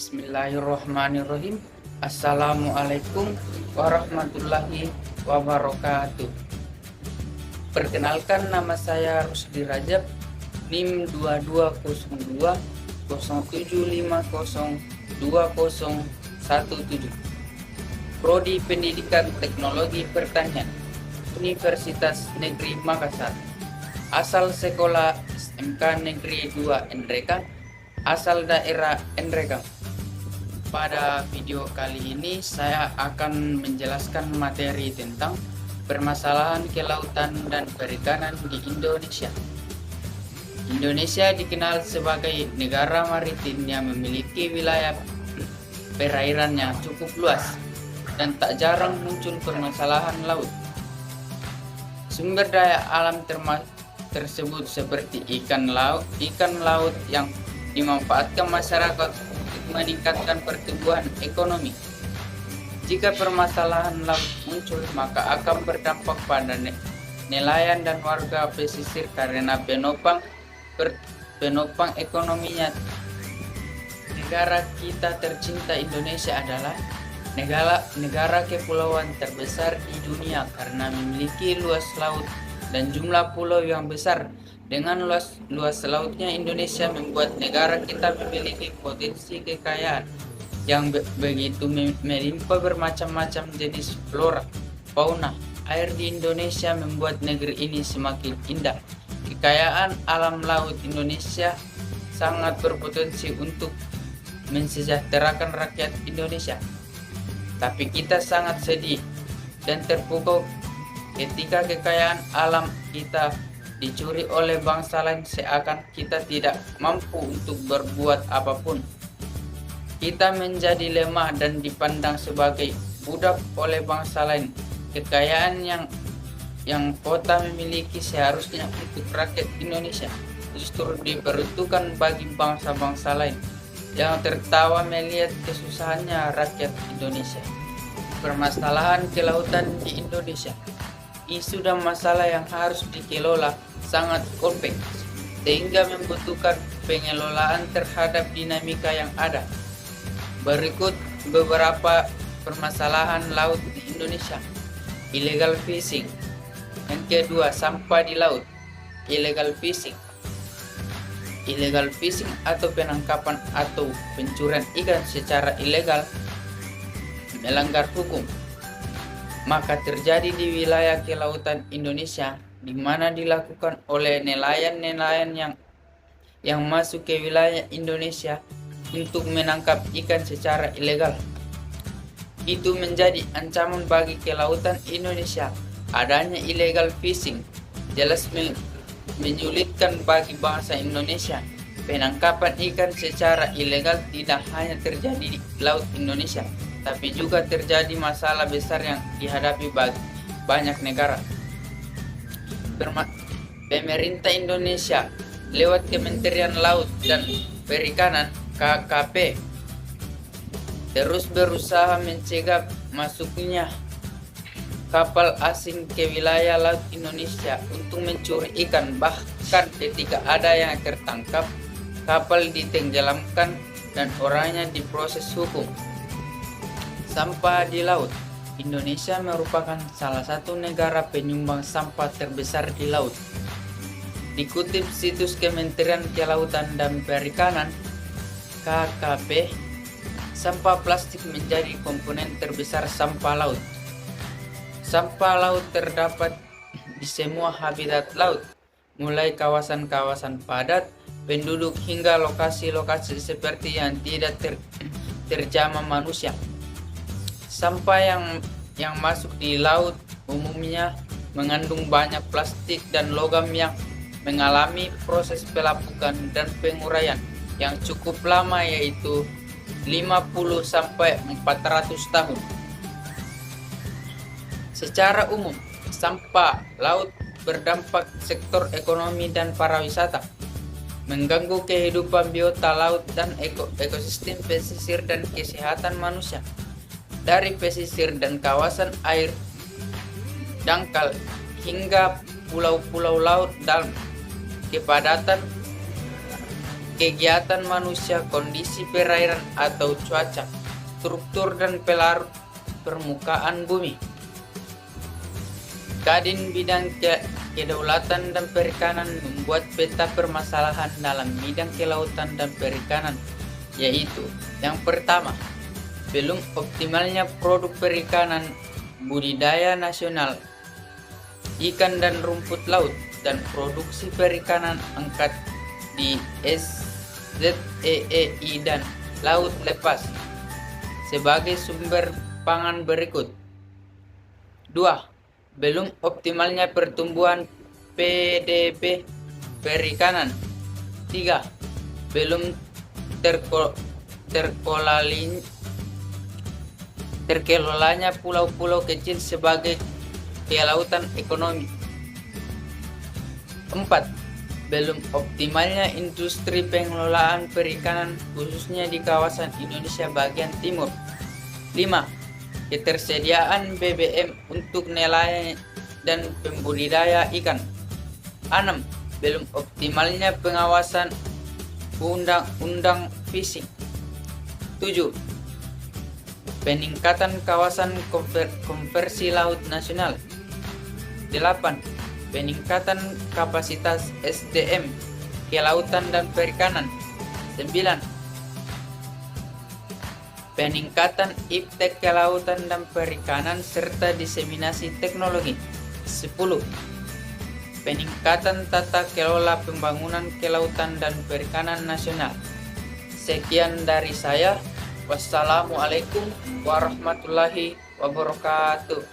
Bismillahirrahmanirrahim. Assalamualaikum warahmatullahi wabarakatuh. Perkenalkan, nama saya Rusdi Rajab, NIM 2202 07502017. Prodi Pendidikan Teknologi Pertanian, Universitas Negeri Makassar. Asal sekolah SMK Negeri 2 Nrekang, asal daerah Nrekang. Pada video kali ini saya akan menjelaskan materi tentang permasalahan kelautan dan perikanan di Indonesia. Indonesia dikenal sebagai negara maritim yang memiliki wilayah perairan yang cukup luas dan tak jarang muncul permasalahan laut. Sumber daya alam tersebut seperti ikan laut yang dimanfaatkan masyarakat untuk meningkatkan pertumbuhan ekonomi. Jika permasalahan laut muncul, maka akan berdampak pada nelayan dan warga pesisir karena penopang ekonominya. Negara kita tercinta Indonesia adalah negara kepulauan terbesar di dunia karena memiliki luas laut dan jumlah pulau yang besar. Dengan luas lautnya Indonesia membuat negara kita memiliki potensi kekayaan yang begitu melimpah bermacam-macam jenis flora, fauna. Air di Indonesia membuat negeri ini semakin indah. Kekayaan alam laut Indonesia sangat berpotensi untuk mensejahterakan rakyat Indonesia. Tapi kita sangat sedih dan terpukau ketika kekayaan alam kita dicuri oleh bangsa lain, seakan kita tidak mampu untuk berbuat apapun. Kita menjadi lemah dan dipandang sebagai budak oleh bangsa lain. Kekayaan yang kota memiliki seharusnya untuk rakyat Indonesia justru diperuntukkan bagi bangsa-bangsa lain yang tertawa melihat kesusahannya rakyat Indonesia. Permasalahan kelautan di Indonesia, isu dan masalah yang harus dikelola sangat kompleks sehingga membutuhkan pengelolaan terhadap dinamika yang ada. Berikut beberapa permasalahan laut di Indonesia. Illegal fishing. Yang kedua, sampah di laut. Illegal fishing. Illegal fishing atau penangkapan atau pencurian ikan secara ilegal melanggar hukum. Maka terjadi di wilayah kelautan Indonesia, di mana dilakukan oleh nelayan-nelayan yang masuk ke wilayah Indonesia untuk menangkap ikan secara ilegal. Itu menjadi ancaman bagi kelautan Indonesia. Adanya illegal fishing jelas menyulitkan bagi bangsa Indonesia. Penangkapan ikan secara ilegal tidak hanya terjadi di laut Indonesia, tapi juga terjadi masalah besar yang dihadapi banyak negara. Pemerintah Indonesia lewat Kementerian Laut dan Perikanan KKP terus berusaha mencegah masuknya kapal asing ke wilayah laut Indonesia untuk mencuri ikan. Bahkan ketika ada yang tertangkap, kapal ditenggelamkan dan orangnya diproses hukum. Sampah di laut. Indonesia merupakan salah satu negara penyumbang sampah terbesar di laut. Dikutip situs Kementerian Kelautan dan Perikanan KKP, sampah plastik menjadi komponen terbesar sampah laut. Sampah laut terdapat di semua habitat laut, mulai kawasan-kawasan padat penduduk hingga lokasi-lokasi seperti yang tidak terjamah manusia. Sampah yang masuk di laut umumnya mengandung banyak plastik dan logam yang mengalami proses pelapukan dan penguraian yang cukup lama, yaitu 50 sampai 400 tahun. Secara umum, sampah laut berdampak sektor ekonomi dan pariwisata, mengganggu kehidupan biota laut dan ekosistem pesisir dan kesehatan manusia. Dari pesisir dan kawasan air dangkal hingga pulau-pulau laut dalam, kepadatan kegiatan manusia, kondisi perairan atau cuaca, struktur dan pelarut permukaan bumi. Kadin bidang kedaulatan dan perikanan membuat peta permasalahan dalam bidang kelautan dan perikanan, yaitu yang pertama, belum optimalnya produk perikanan budidaya nasional, ikan dan rumput laut, dan produksi perikanan angkat di SZEEI dan laut lepas sebagai sumber pangan berikut. 2. Belum optimalnya pertumbuhan PDB perikanan. 3. Belum terkelolanya pulau-pulau kecil sebagai kelautan ekonomi. 4. Belum optimalnya industri pengelolaan perikanan khususnya di kawasan Indonesia bagian timur. 5. Ketersediaan BBM untuk nelayan dan pembudidaya ikan. 6. Belum optimalnya pengawasan undang-undang fishing. 7. Peningkatan kawasan konversi laut nasional. 8. Peningkatan kapasitas SDM kelautan dan perikanan. 9. Peningkatan iptek kelautan dan perikanan serta diseminasi teknologi. 10. Peningkatan tata kelola pembangunan kelautan dan perikanan nasional. Sekian dari saya. Wassalamualaikum warahmatullahi wabarakatuh.